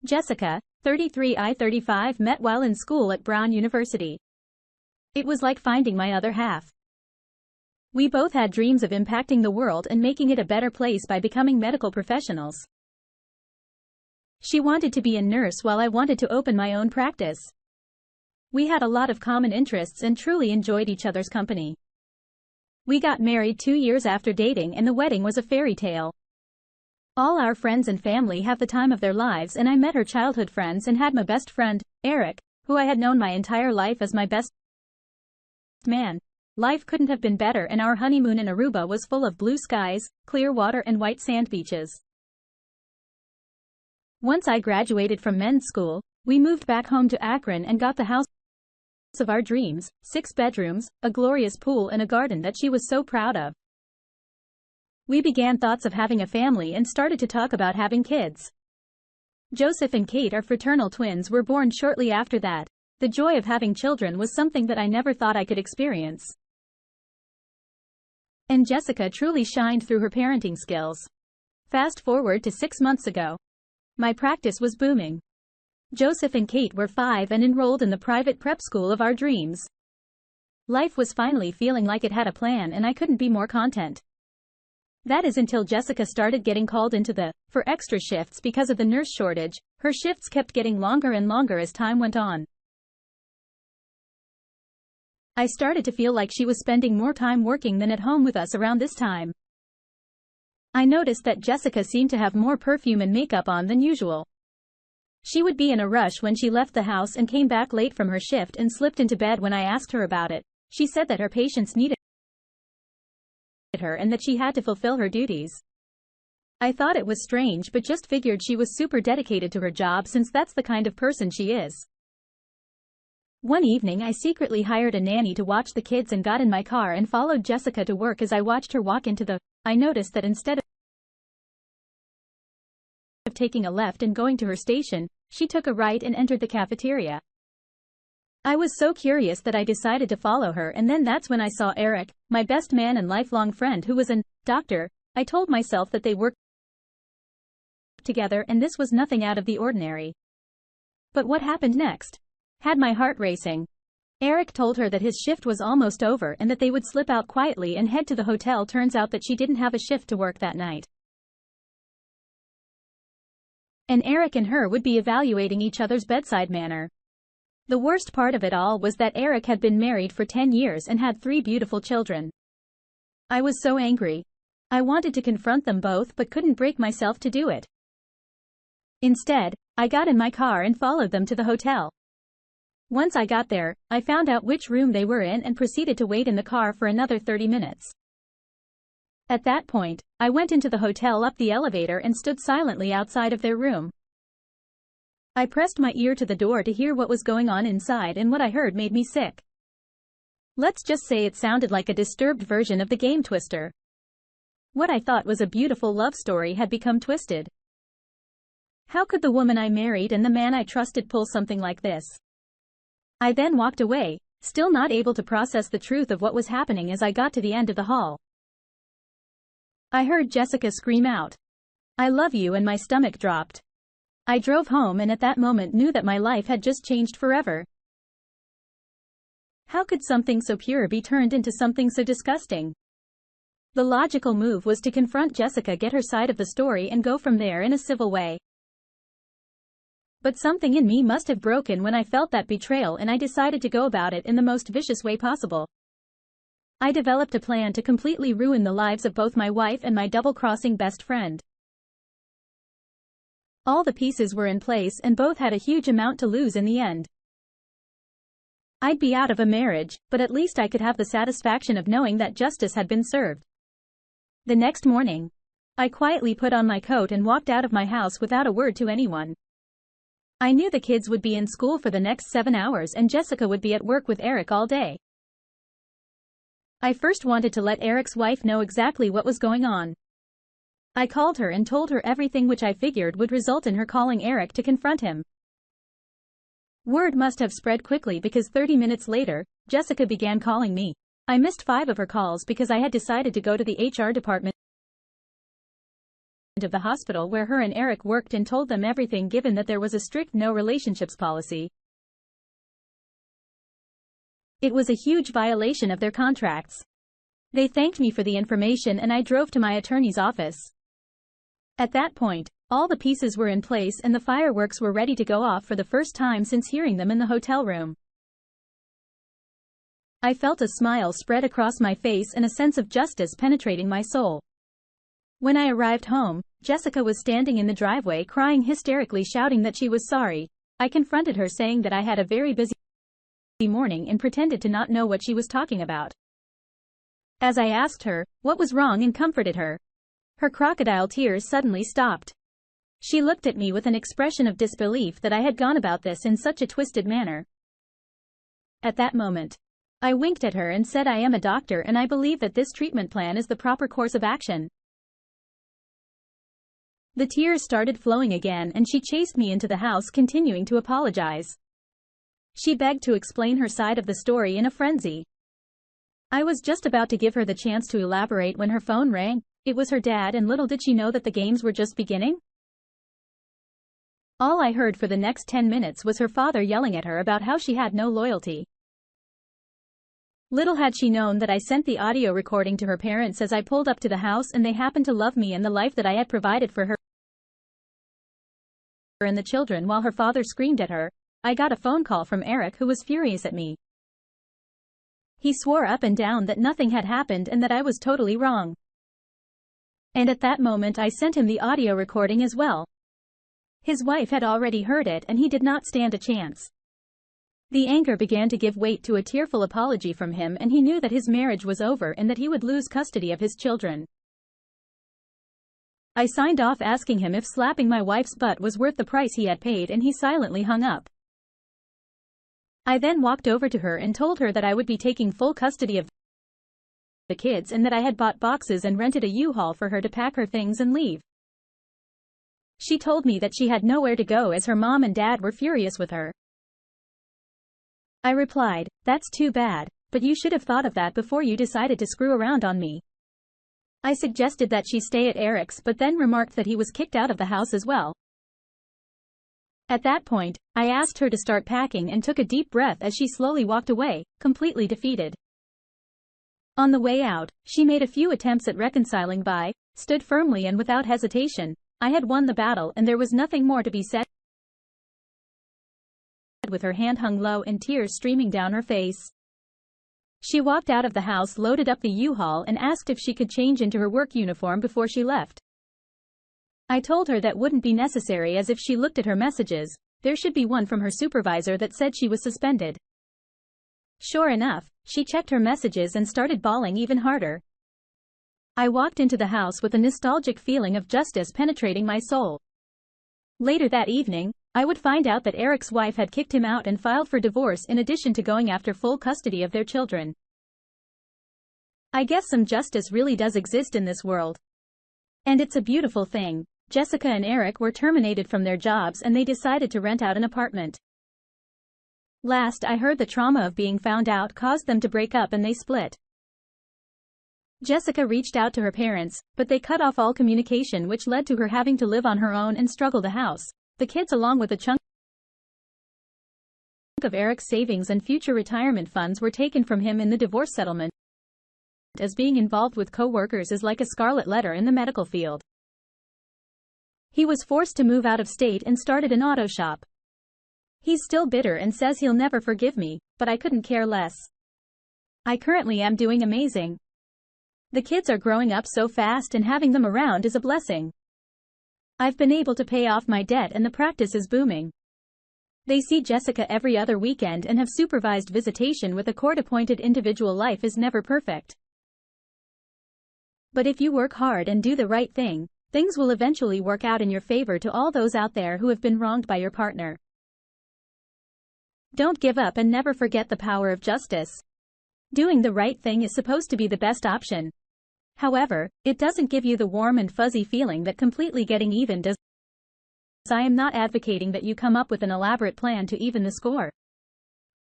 Jessica, 33 I-35 met while in school at Brown University. It was like finding my other half. We both had dreams of impacting the world and making it a better place by becoming medical professionals. She wanted to be a nurse while I wanted to open my own practice. We had a lot of common interests and truly enjoyed each other's company. We got married 2 years after dating and the wedding was a fairy tale. All our friends and family have the time of their lives, and I met her childhood friends and had my best friend, Eric, who I had known my entire life as my best man. Life couldn't have been better, and our honeymoon in Aruba was full of blue skies, clear water and white sand beaches. Once I graduated from men's school, we moved back home to Akron and got the house of our dreams, 6 bedrooms, a glorious pool and a garden that she was so proud of. We began thoughts of having a family and started to talk about having kids. Joseph and Kate, our fraternal twins, were born shortly after that. The joy of having children was something that I never thought I could experience. And Jessica truly shined through her parenting skills. Fast forward to 6 months ago. My practice was booming. Joseph and Kate were 5 and enrolled in the private prep school of our dreams. Life was finally feeling like it had a plan, and I couldn't be more content. That is until Jessica started getting called into for extra shifts because of the nurse shortage. Her shifts kept getting longer and longer as time went on. I started to feel like she was spending more time working than at home with us around this time. I noticed that Jessica seemed to have more perfume and makeup on than usual. She would be in a rush when she left the house and came back late from her shift and slipped into bed when I asked her about it. She said that her patients needed her and that she had to fulfill her duties. I thought it was strange, but just figured she was super dedicated to her job, since that's the kind of person she is. One evening I secretly hired a nanny to watch the kids and got in my car and followed Jessica to work. As I watched her walk into I noticed that instead of taking a left and going to her station, she took a right and entered the cafeteria. I was so curious that I decided to follow her, and then that's when I saw Eric, my best man and lifelong friend, who was a doctor. I told myself that they worked together and this was nothing out of the ordinary. But what happened next had my heart racing. Eric told her that his shift was almost over and that they would slip out quietly and head to the hotel. Turns out that she didn't have a shift to work that night, and Eric and her would be evaluating each other's bedside manner. The worst part of it all was that Eric had been married for 10 years and had 3 beautiful children. I was so angry. I wanted to confront them both but couldn't break myself to do it. Instead, I got in my car and followed them to the hotel. Once I got there, I found out which room they were in and proceeded to wait in the car for another 30 minutes. At that point, I went into the hotel, up the elevator, and stood silently outside of their room. I pressed my ear to the door to hear what was going on inside, and what I heard made me sick. Let's just say it sounded like a disturbed version of the game Twister. What I thought was a beautiful love story had become twisted. How could the woman I married and the man I trusted pull something like this? I then walked away, still not able to process the truth of what was happening. As I got to the end of the hall, I heard Jessica scream out, "I love you," and my stomach dropped. I drove home and at that moment knew that my life had just changed forever. How could something so pure be turned into something so disgusting? The logical move was to confront Jessica, get her side of the story, and go from there in a civil way. But something in me must have broken when I felt that betrayal, and I decided to go about it in the most vicious way possible. I developed a plan to completely ruin the lives of both my wife and my double-crossing best friend. All the pieces were in place and both had a huge amount to lose in the end. I'd be out of a marriage, but at least I could have the satisfaction of knowing that justice had been served. The next morning, I quietly put on my coat and walked out of my house without a word to anyone. I knew the kids would be in school for the next 7 hours and Jessica would be at work with Eric all day. I first wanted to let Eric's wife know exactly what was going on. I called her and told her everything, which I figured would result in her calling Eric to confront him. Word must have spread quickly because 30 minutes later, Jessica began calling me. I missed 5 of her calls because I had decided to go to the HR department of the hospital where her and Eric worked and told them everything, given that there was a strict no relationships policy. It was a huge violation of their contracts. They thanked me for the information and I drove to my attorney's office. At that point, all the pieces were in place and the fireworks were ready to go off for the first time since hearing them in the hotel room. I felt a smile spread across my face and a sense of justice penetrating my soul. When I arrived home, Jessica was standing in the driveway crying hysterically, shouting that she was sorry. I confronted her saying that I had a very busy morning and pretended to not know what she was talking about. As I asked her what was wrong and comforted her, her crocodile tears suddenly stopped. She looked at me with an expression of disbelief that I had gone about this in such a twisted manner. At that moment, I winked at her and said, I am a doctor and I believe that this treatment plan is the proper course of action. The tears started flowing again and she chased me into the house, continuing to apologize. She begged to explain her side of the story in a frenzy. I was just about to give her the chance to elaborate when her phone rang. It was her dad, and little did she know that the games were just beginning. All I heard for the next 10 minutes was her father yelling at her about how she had no loyalty. Little had she known that I sent the audio recording to her parents as I pulled up to the house, and they happened to love me and the life that I had provided for her and the children. While her father screamed at her, I got a phone call from Eric, who was furious at me. He swore up and down that nothing had happened and that I was totally wrong. And at that moment I sent him the audio recording as well. His wife had already heard it and he did not stand a chance. The anger began to give weight to a tearful apology from him, and he knew that his marriage was over and that he would lose custody of his children. I signed off asking him if slapping my wife's butt was worth the price he had paid, and he silently hung up. I then walked over to her and told her that I would be taking full custody of the kids and that I had bought boxes and rented a U-Haul for her to pack her things and leave. She told me that she had nowhere to go as her mom and dad were furious with her. I replied, "That's too bad, but you should have thought of that before you decided to screw around on me." I suggested that she stay at Eric's, but then remarked that he was kicked out of the house as well. At that point, I asked her to start packing and took a deep breath as she slowly walked away, completely defeated. On the way out, she made a few attempts at reconciling, but stood firmly and without hesitation. I had won the battle and there was nothing more to be said. With her hand hung low and tears streaming down her face, she walked out of the house, loaded up the U-Haul, and asked if she could change into her work uniform before she left. I told her that wouldn't be necessary, as if she looked at her messages, there should be one from her supervisor that said she was suspended. Sure enough, she checked her messages and started bawling even harder. I walked into the house with a nostalgic feeling of justice penetrating my soul. Later that evening, I would find out that Eric's wife had kicked him out and filed for divorce, in addition to going after full custody of their children. I guess some justice really does exist in this world. And it's a beautiful thing. Jessica and Eric were terminated from their jobs and they decided to rent out an apartment. Last I heard, the trauma of being found out caused them to break up and they split. Jessica reached out to her parents, but they cut off all communication, which led to her having to live on her own and struggle the house, the kids, along with a chunk of Eric's savings and future retirement funds were taken from him in the divorce settlement, as being involved with co-workers is like a scarlet letter in the medical field. He was forced to move out of state and started an auto shop. He's still bitter and says he'll never forgive me, but I couldn't care less. I currently am doing amazing. The kids are growing up so fast and having them around is a blessing. I've been able to pay off my debt and the practice is booming. They see Jessica every other weekend and have supervised visitation with a court-appointed individual. Life is never perfect. But if you work hard and do the right thing, things will eventually work out in your favor. To all those out there who have been wronged by your partner, don't give up and never forget the power of justice. Doing the right thing is supposed to be the best option. However, it doesn't give you the warm and fuzzy feeling that completely getting even does. I am not advocating that you come up with an elaborate plan to even the score.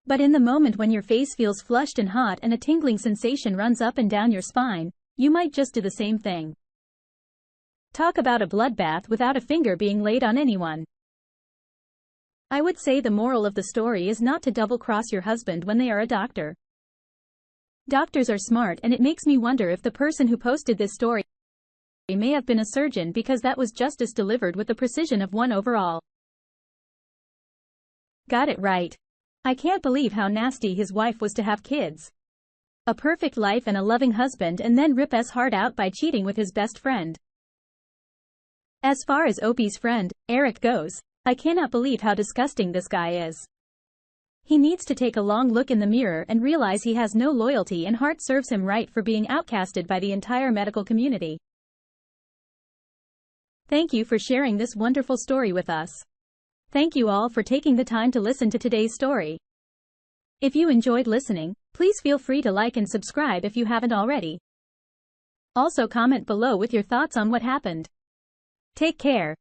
But in the moment when your face feels flushed and hot and a tingling sensation runs up and down your spine, you might just do the same thing. Talk about a bloodbath without a finger being laid on anyone. I would say the moral of the story is not to double-cross your husband when they are a doctor. Doctors are smart, and it makes me wonder if the person who posted this story may have been a surgeon, because that was justice delivered with the precision of one overall. Got it right. I can't believe how nasty his wife was to have kids. A perfect life and a loving husband, and then rip his heart out by cheating with his best friend. As far as Opie's friend, Eric, goes, I cannot believe how disgusting this guy is. He needs to take a long look in the mirror and realize he has no loyalty, and heart serves him right for being outcasted by the entire medical community. Thank you for sharing this wonderful story with us. Thank you all for taking the time to listen to today's story. If you enjoyed listening, please feel free to like and subscribe if you haven't already. Also comment below with your thoughts on what happened. Take care.